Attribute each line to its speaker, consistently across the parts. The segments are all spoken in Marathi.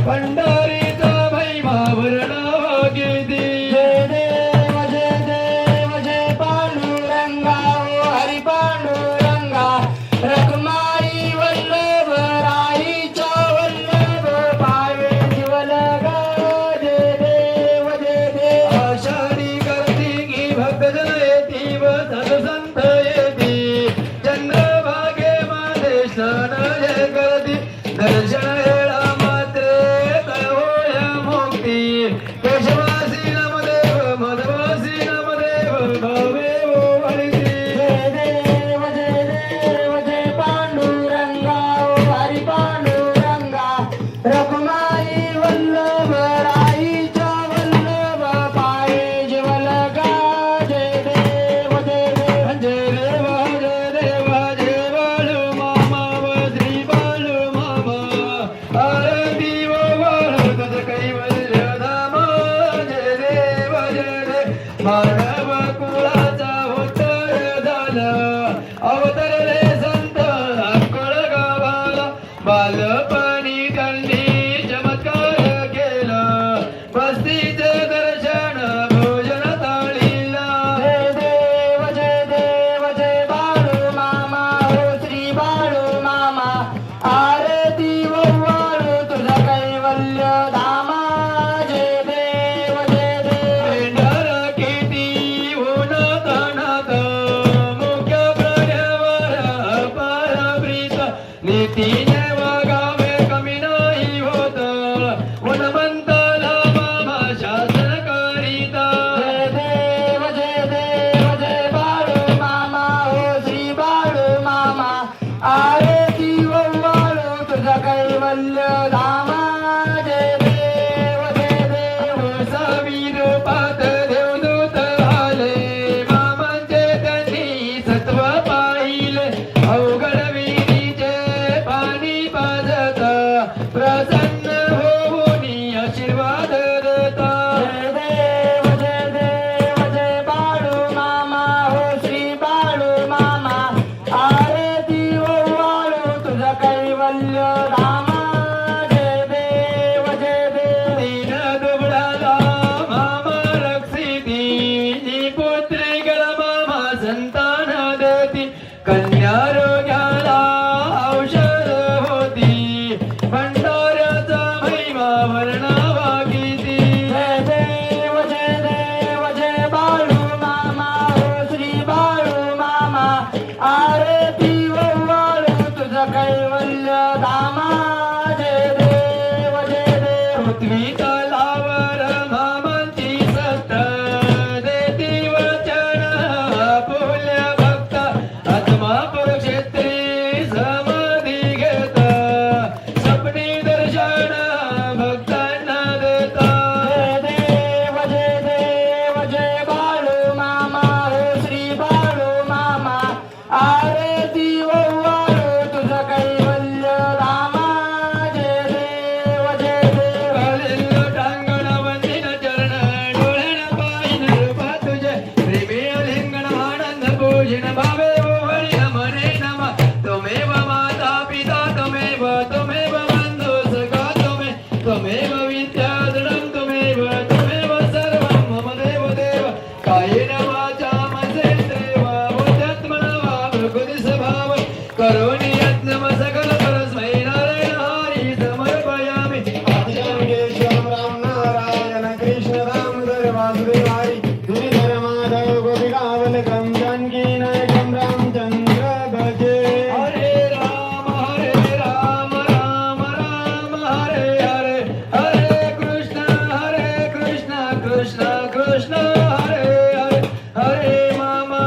Speaker 1: पंढरीचा महिमा वर्णावा किती.
Speaker 2: जय देव जय पांडुरंगा ओ हरी पांडुरंगा रखमाई वल्लभ राईच्या वल्लभ पावे जीवलगा. जय देव
Speaker 1: आषाढी कार्तिकी भक्तजन येती व साधुसंत येती. चंद्रभागेमध्ये स्नान हे करती. दर्शन हेळा मात्रे कळवोय मुक्ती. केशवासी नामदेव मधवासी नामदेव भावे ओवाळती.
Speaker 2: जय देव जय पांडुरंगा ओ हरी पांडुरंगा रखमाई वल्लभ राईच्या वल्लभ पाये जीवलगा. जय देव
Speaker 1: जय देव जय बाळू मामा व श्री बाळू मामा. आरती व वाळत कैवल्य धाम. जय देव मानव कुळाचा उद्धार झाला. अवतरले संत अक्कळ गावाला. बालपणी त्यांनी चमत्कार केला. बस्तीचे दर्शन भोजन थाळीला.
Speaker 2: जय देव जय बाळू मामा हो श्री बाळू मामा आरती वव्वाळू तुझा कैवल्य धामा. जय देव
Speaker 1: पेंढारा किती ऊन ताणात. मुख्य प्राण्यावर अपार प्रीत. नीतीने वागावे कमी नाही होत. गुणवंताला मामा शासन करीता.
Speaker 2: जय देव जय बाळू मामा हो श्री बाळू मामा आरती वव्वाळू तुझा कैवल्य धामा. जय देव
Speaker 1: सावीर पात देवदूत आले. मामांचे त्यांनी सत्व पाहिले. अवघड विधीचे पाणी पाजत. प्रसन्न होऊन आशीर्वाद देता.
Speaker 2: जय देव जय बाळू मामा हो श्री बाळू मामा आरती वव्वाळू तुझा कैवल्य धामा. जय देव
Speaker 1: दीन दुबळाला मामा रक्षिती. जी पुत्रीला मामा संतान देती. कन्या रोग्याला औषध होती. भंडाऱ्याचा महिमा वर्णावा किती.
Speaker 2: जय देव जय बाळू मामा हो श्री बाळू मामा आरती वव्वाळू तुझा कैवल्य धामा. जय देव
Speaker 1: पृथ्वी तलावर मामांची सत्ता. देती वचन आपुल्या भक्त. आत्मा पुरुषेत्री समाधी घेता. स्वप्नी दर्शन भक्तांना देता.
Speaker 2: जय देव जय बाळू मामा हो श्री बाळू मामा आरती वव्वाळू तुझा कैवल्य धामा. जय देव
Speaker 1: कालिंद टांगण वंदिन चरण. डोळ्यान पाहिन रूपा तुझे. प्रेमी लिंगण आनंद पूजन भावे ओवळी नमने नम. त्वमेव माता पिता त्वमेव बंधु सखा त्वमेव विद्याधरं त्वमेव सर्वं मम देव. कायेन वाचा मनसेन्द्रिया बुद्ध्यात्मना वा प्रकृती स्वभाव. करोमि यत्नं सकल परस्मै नारायण हरि समर्पयामि.
Speaker 2: केशव राम नारायण कृष्ण दामोदर वासुदेव हरी गिरिधर माधव गोपिकावल क्रम जानकी नायकम रामचंद्र भजे.
Speaker 1: हरे राम राम राम हरे हरे. हरे कृष्ण कृष्ण कृष्ण हरे हरे. हरे मामा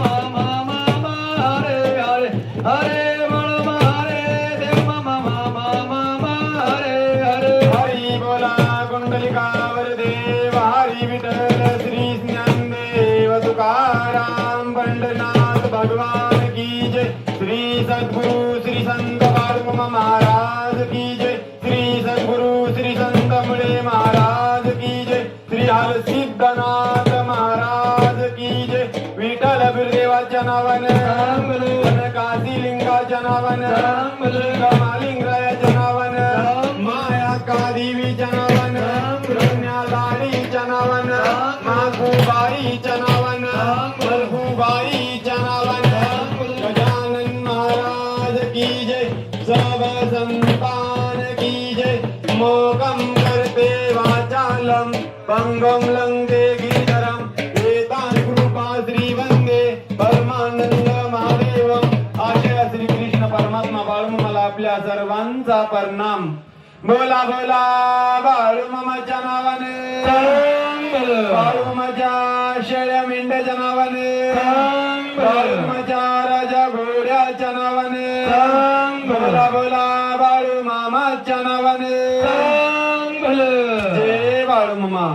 Speaker 1: मामा हरे हरे. हरे मामा हरे देव मामा हरे हरे.
Speaker 2: हरी बोला कुंडलिकावर देव हरी विठ्ठल श्री ज्ञानदेव तुकाराम पंढरनाथ भगवान की जय. श्री सद्गुरु श्री संत बाळूमामा महाराज की जय. श्री सद्गुरु श्री संत मुळे महाराज की जय. श्री हरसिद्धनाथ महाराज की जय. विठ्ठल बिरदेवाच्या नावानं काशीलिंगाच्या नावानं मालिंगरायाच्या नावानं देवीच्या नावान पुरण्यालाडीच्या नावान मागुबाईच्या नावान मलगुबाईच्या नावान गजानन महाराज की जय सब संतान की जय मोकम करते वाचालम पंगम लंगे गिरिधरम वेदांत कृपा श्री वंदे परमानंद महादेवम आशय श्री कृष्ण परमात्मा बाळूमामाला आपल्या सर्वांचा प्रणाम बोला बोला बाळूमामाच्या नावाने बाळूमाच्या शेळ्या मेंढ्याच्या नावाने बाळूमाच्या राजा घोड्याच्या नावाने बोला बोला बाळूमामाच्या नावाने जय बाळूमामा.